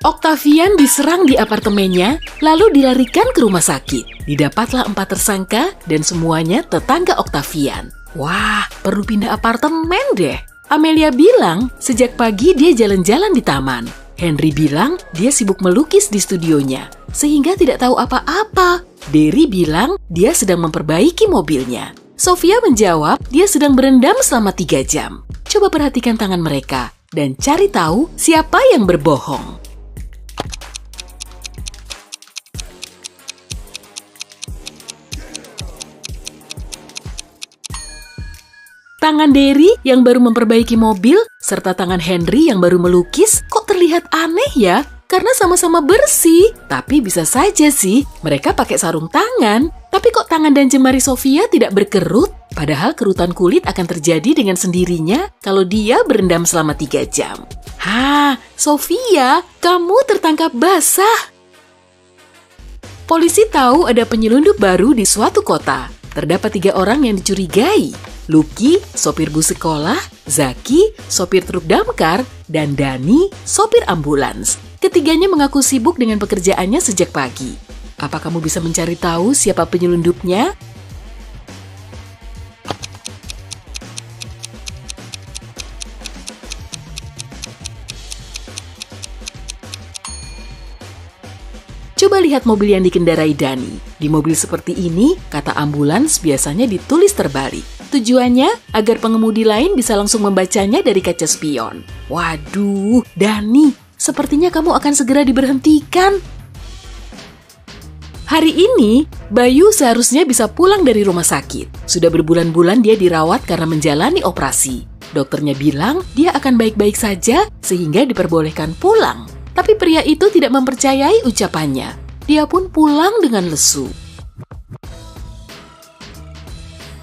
Octavian diserang di apartemennya, lalu dilarikan ke rumah sakit. Didapatlah 4 tersangka dan semuanya tetangga Octavian. Wah, perlu pindah apartemen deh. Amelia bilang sejak pagi dia jalan-jalan di taman. Henry bilang dia sibuk melukis di studionya, sehingga tidak tahu apa-apa. Derry bilang dia sedang memperbaiki mobilnya. Sophia menjawab dia sedang berendam selama 3 jam. Coba perhatikan tangan mereka dan cari tahu siapa yang berbohong. Tangan Derry yang baru memperbaiki mobil, serta tangan Henry yang baru melukis, kok terlihat aneh ya? Karena sama-sama bersih. Tapi bisa saja sih, mereka pakai sarung tangan. Tapi kok tangan dan jemari Sophia tidak berkerut? Padahal kerutan kulit akan terjadi dengan sendirinya kalau dia berendam selama 3 jam. Sophia, kamu tertangkap basah. Polisi tahu ada penyelundup baru di suatu kota. Terdapat 3 orang yang dicurigai. Lucky, sopir bus sekolah, Zaki, sopir truk damkar, dan Dani, sopir ambulans. Ketiganya mengaku sibuk dengan pekerjaannya sejak pagi. Apa kamu bisa mencari tahu siapa penyelundupnya? Coba lihat mobil yang dikendarai Dani. Di mobil seperti ini, kata ambulans biasanya ditulis terbalik. Tujuannya agar pengemudi lain bisa langsung membacanya dari kaca spion. Waduh, Dani, sepertinya kamu akan segera diberhentikan. Hari ini, Bayu seharusnya bisa pulang dari rumah sakit. Sudah berbulan-bulan dia dirawat karena menjalani operasi. Dokternya bilang dia akan baik-baik saja sehingga diperbolehkan pulang. Tapi pria itu tidak mempercayai ucapannya. Dia pun pulang dengan lesu.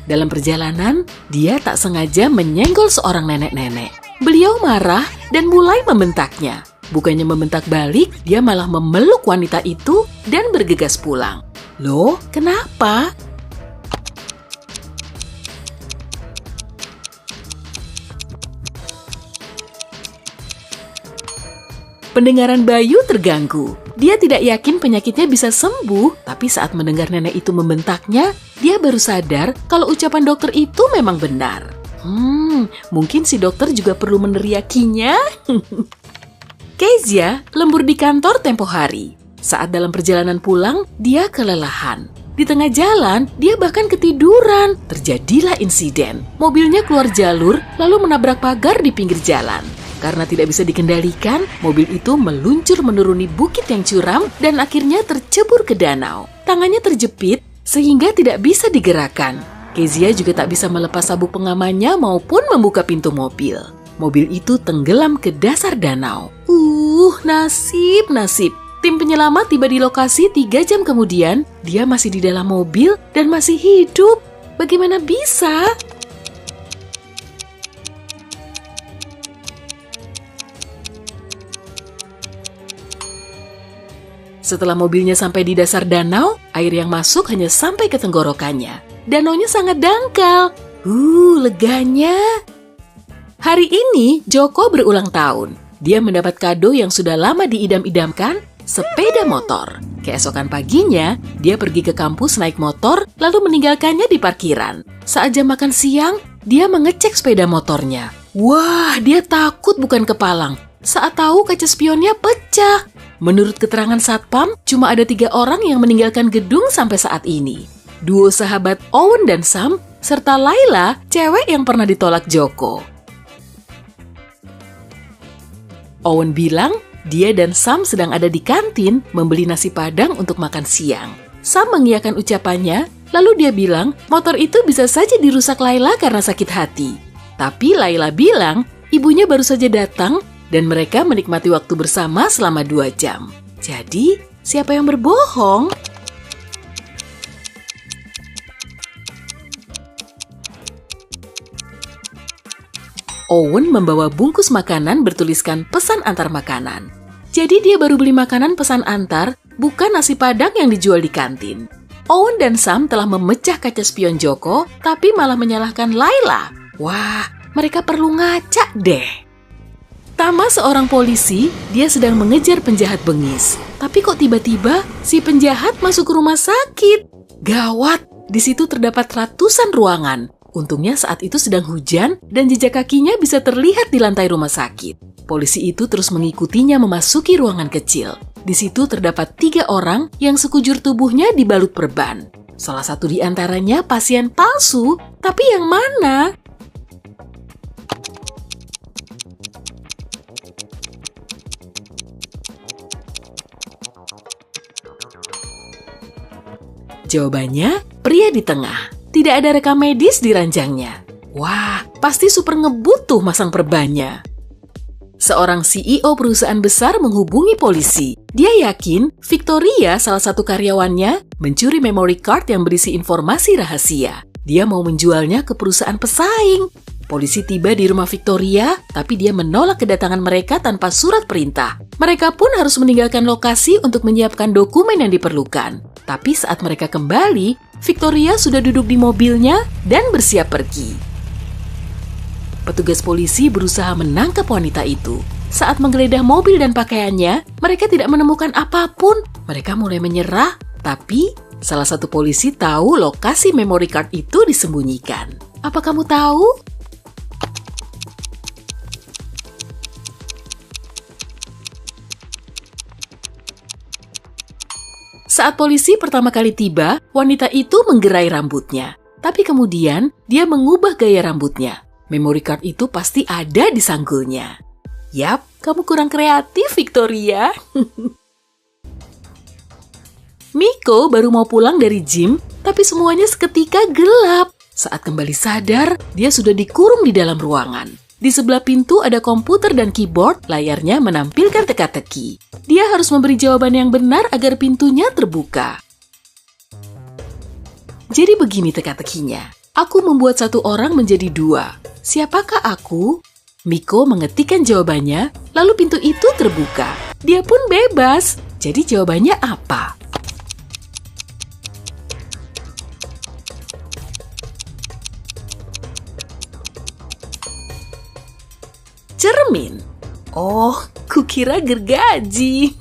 Dalam perjalanan, dia tak sengaja menyenggol seorang nenek-nenek. Beliau marah dan mulai membentaknya. Bukannya membentak balik, dia malah memeluk wanita itu dan bergegas pulang. Loh, kenapa? Pendengaran Bayu terganggu. Dia tidak yakin penyakitnya bisa sembuh, tapi saat mendengar nenek itu membentaknya, dia baru sadar kalau ucapan dokter itu memang benar. Mungkin si dokter juga perlu meneriakinya. Kezia lembur di kantor tempo hari. Saat dalam perjalanan pulang, dia kelelahan. Di tengah jalan, dia bahkan ketiduran. Terjadilah insiden. Mobilnya keluar jalur, lalu menabrak pagar di pinggir jalan. Karena tidak bisa dikendalikan, mobil itu meluncur menuruni bukit yang curam dan akhirnya tercebur ke danau. Tangannya terjepit sehingga tidak bisa digerakkan. Kezia juga tak bisa melepas sabuk pengamannya maupun membuka pintu mobil. Mobil itu tenggelam ke dasar danau. Nasib. Tim penyelamat tiba di lokasi 3 jam kemudian. Dia masih di dalam mobil dan masih hidup. Bagaimana bisa? Setelah mobilnya sampai di dasar danau, air yang masuk hanya sampai ke tenggorokannya. Danaunya sangat dangkal. Leganya. Hari ini, Joko berulang tahun. Dia mendapat kado yang sudah lama diidam-idamkan, sepeda motor. Keesokan paginya, dia pergi ke kampus naik motor, lalu meninggalkannya di parkiran. Saat jam makan siang, dia mengecek sepeda motornya. Wah, dia takut bukan kepalang. Saat tahu kaca spionnya pecah. Menurut keterangan Satpam, cuma ada 3 orang yang meninggalkan gedung sampai saat ini. Duo sahabat Owen dan Sam, serta Laila, cewek yang pernah ditolak Joko. Owen bilang, dia dan Sam sedang ada di kantin membeli nasi padang untuk makan siang. Sam mengiyakan ucapannya, lalu dia bilang motor itu bisa saja dirusak Laila karena sakit hati. Tapi Laila bilang, ibunya baru saja datang dan mereka menikmati waktu bersama selama 2 jam. Jadi, siapa yang berbohong? Owen membawa bungkus makanan bertuliskan pesan antar makanan. Jadi dia baru beli makanan pesan antar, bukan nasi padang yang dijual di kantin. Owen dan Sam telah memecah kaca spion Joko, tapi malah menyalahkan Laila. Wah, mereka perlu ngaca deh. Pertama seorang polisi, dia sedang mengejar penjahat bengis. Tapi kok tiba-tiba si penjahat masuk ke rumah sakit? Gawat, di situ terdapat ratusan ruangan. Untungnya saat itu sedang hujan dan jejak kakinya bisa terlihat di lantai rumah sakit. Polisi itu terus mengikutinya memasuki ruangan kecil. Di situ terdapat 3 orang yang sekujur tubuhnya dibalut perban. Salah satu di antaranya pasien palsu, tapi yang mana? Jawabannya, pria di tengah. Tidak ada rekam medis di ranjangnya. Wah, pasti super ngebut tuh masang perbannya. Seorang CEO perusahaan besar menghubungi polisi. Dia yakin Victoria, salah satu karyawannya, mencuri memory card yang berisi informasi rahasia. Dia mau menjualnya ke perusahaan pesaing. Polisi tiba di rumah Victoria, tapi dia menolak kedatangan mereka tanpa surat perintah. Mereka pun harus meninggalkan lokasi untuk menyiapkan dokumen yang diperlukan. Tapi saat mereka kembali, Victoria sudah duduk di mobilnya dan bersiap pergi. Petugas polisi berusaha menangkap wanita itu. Saat menggeledah mobil dan pakaiannya, mereka tidak menemukan apapun. Mereka mulai menyerah, tapi salah satu polisi tahu lokasi memory card itu disembunyikan. Apa kamu tahu? Saat polisi pertama kali tiba, wanita itu menggerai rambutnya. Tapi kemudian, dia mengubah gaya rambutnya. Memory card itu pasti ada di sanggulnya. Yap, kamu kurang kreatif, Victoria. Miko baru mau pulang dari gym, tapi semuanya seketika gelap. Saat kembali sadar, dia sudah dikurung di dalam ruangan. Di sebelah pintu ada komputer dan keyboard, layarnya menampilkan teka-teki. Dia harus memberi jawaban yang benar agar pintunya terbuka. Jadi begini teka-tekinya. Aku membuat satu orang menjadi 2. Siapakah aku? Miko mengetikkan jawabannya, lalu pintu itu terbuka. Dia pun bebas. Jadi jawabannya apa? Cermin. Oh, kukira gergaji.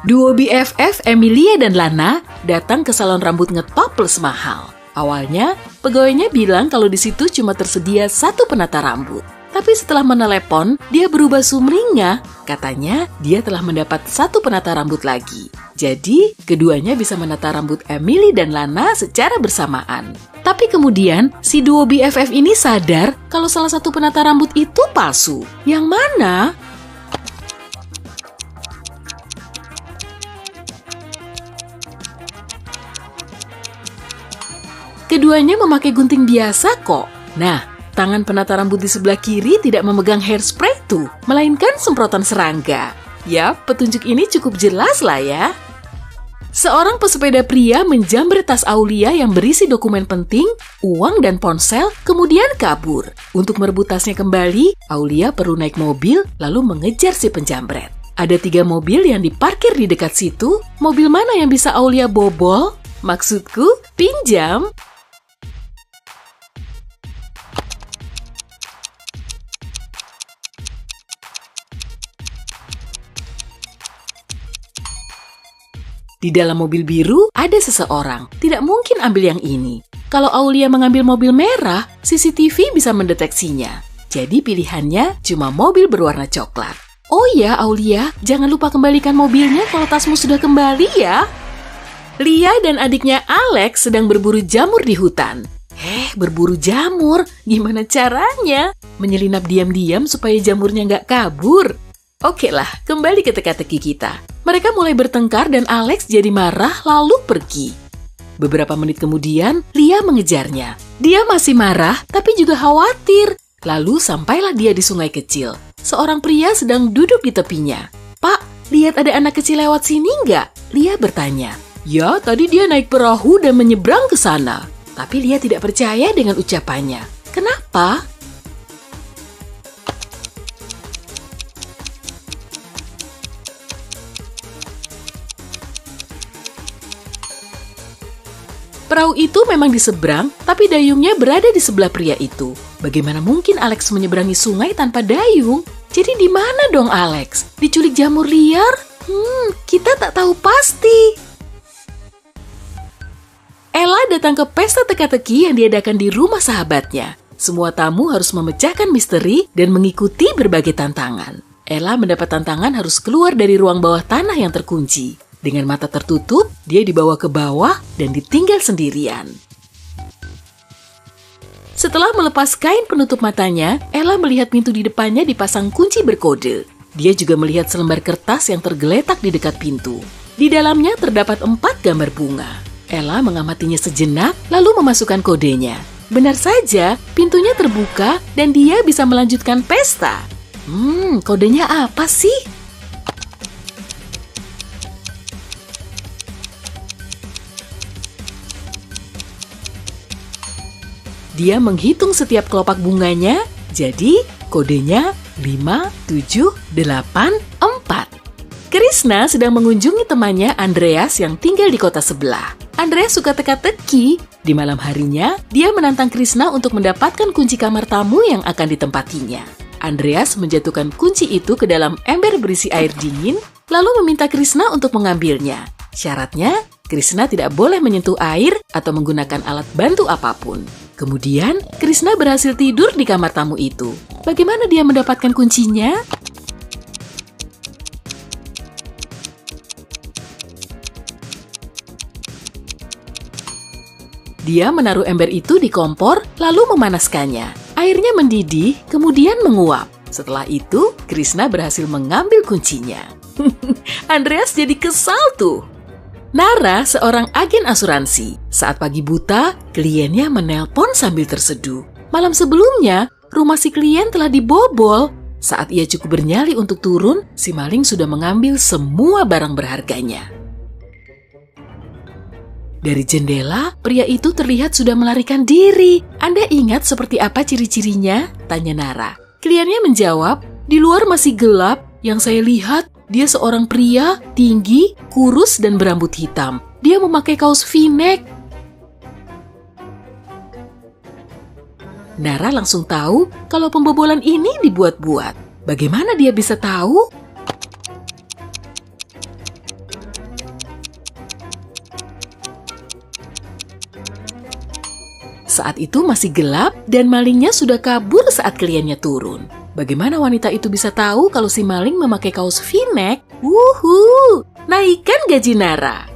Duo BFF Emilia dan Lana datang ke salon rambut nge-topless mahal. Awalnya, pegawainya bilang kalau di situ cuma tersedia 1 penata rambut. Tapi setelah menelepon, dia berubah sumringah. Katanya, dia telah mendapat 1 penata rambut lagi. Jadi, keduanya bisa menata rambut Emily dan Lana secara bersamaan. Tapi kemudian, si duo BFF ini sadar kalau salah satu penata rambut itu palsu. Yang mana? Keduanya memakai gunting biasa kok. Nah, tangan penata rambut di sebelah kiri tidak memegang hairspray tuh, melainkan semprotan serangga. Ya, petunjuk ini cukup jelas lah ya. Seorang pesepeda pria menjamret tas Aulia yang berisi dokumen penting, uang dan ponsel, kemudian kabur. Untuk merebut tasnya kembali, Aulia perlu naik mobil lalu mengejar si penjamret. Ada 3 mobil yang diparkir di dekat situ. Mobil mana yang bisa Aulia bobol? Maksudku, pinjam. Di dalam mobil biru ada seseorang. Tidak mungkin ambil yang ini. Kalau Aulia mengambil mobil merah, CCTV bisa mendeteksinya. Jadi pilihannya cuma mobil berwarna coklat. Oh ya, Aulia, jangan lupa kembalikan mobilnya kalau tasmu sudah kembali ya. Lia dan adiknya Alex sedang berburu jamur di hutan. Berburu jamur? Gimana caranya? Menyelinap diam-diam supaya jamurnya nggak kabur. Oke lah, kembali ke teka-teki kita. Mereka mulai bertengkar dan Alex jadi marah lalu pergi. Beberapa menit kemudian, Lia mengejarnya. Dia masih marah tapi juga khawatir. Lalu sampailah dia di sungai kecil. Seorang pria sedang duduk di tepinya. Pak, lihat ada anak kecil lewat sini nggak? Lia bertanya. Ya, tadi dia naik perahu dan menyeberang ke sana. Tapi Lia tidak percaya dengan ucapannya. Kenapa? Perahu itu memang diseberang, tapi dayungnya berada di sebelah pria itu. Bagaimana mungkin Alex menyeberangi sungai tanpa dayung? Jadi di mana dong Alex? Diculik jamur liar? Kita tak tahu pasti. Ella datang ke pesta teka-teki yang diadakan di rumah sahabatnya. Semua tamu harus memecahkan misteri dan mengikuti berbagai tantangan. Ella mendapat tantangan harus keluar dari ruang bawah tanah yang terkunci. Dengan mata tertutup, dia dibawa ke bawah dan ditinggal sendirian. Setelah melepas kain penutup matanya, Ella melihat pintu di depannya dipasang kunci berkode. Dia juga melihat selembar kertas yang tergeletak di dekat pintu. Di dalamnya terdapat 4 gambar bunga. Ella mengamatinya sejenak, lalu memasukkan kodenya. Benar saja, pintunya terbuka dan dia bisa melanjutkan pesta. Kodenya apa sih? Dia menghitung setiap kelopak bunganya, jadi kodenya 5, 7, 8, 4. Krishna sedang mengunjungi temannya Andreas yang tinggal di kota sebelah. Andreas suka teka-teki. Di malam harinya, dia menantang Krishna untuk mendapatkan kunci kamar tamu yang akan ditempatinya. Andreas menjatuhkan kunci itu ke dalam ember berisi air dingin, lalu meminta Krishna untuk mengambilnya. Syaratnya, Krishna tidak boleh menyentuh air atau menggunakan alat bantu apapun. Kemudian, Krishna berhasil tidur di kamar tamu itu. Bagaimana dia mendapatkan kuncinya? Dia menaruh ember itu di kompor, lalu memanaskannya. Airnya mendidih, kemudian menguap. Setelah itu, Krishna berhasil mengambil kuncinya. Andreas jadi kesal tuh. Nara seorang agen asuransi. Saat pagi buta, kliennya menelpon sambil terseduh. Malam sebelumnya, rumah si klien telah dibobol. Saat ia cukup bernyali untuk turun, si maling sudah mengambil semua barang berharganya. Dari jendela, pria itu terlihat sudah melarikan diri. Anda ingat seperti apa ciri-cirinya? Tanya Nara. Kliennya menjawab, di luar masih gelap. Yang saya lihat, dia seorang pria, tinggi, kurus, dan berambut hitam. Dia memakai kaos V-neck. Nara langsung tahu kalau pembobolan ini dibuat-buat. Bagaimana dia bisa tahu? Saat itu masih gelap dan malingnya sudah kabur saat kliennya turun. Bagaimana wanita itu bisa tahu kalau si maling memakai kaos V-neck? Wuhu! Naikkan gaji Nara.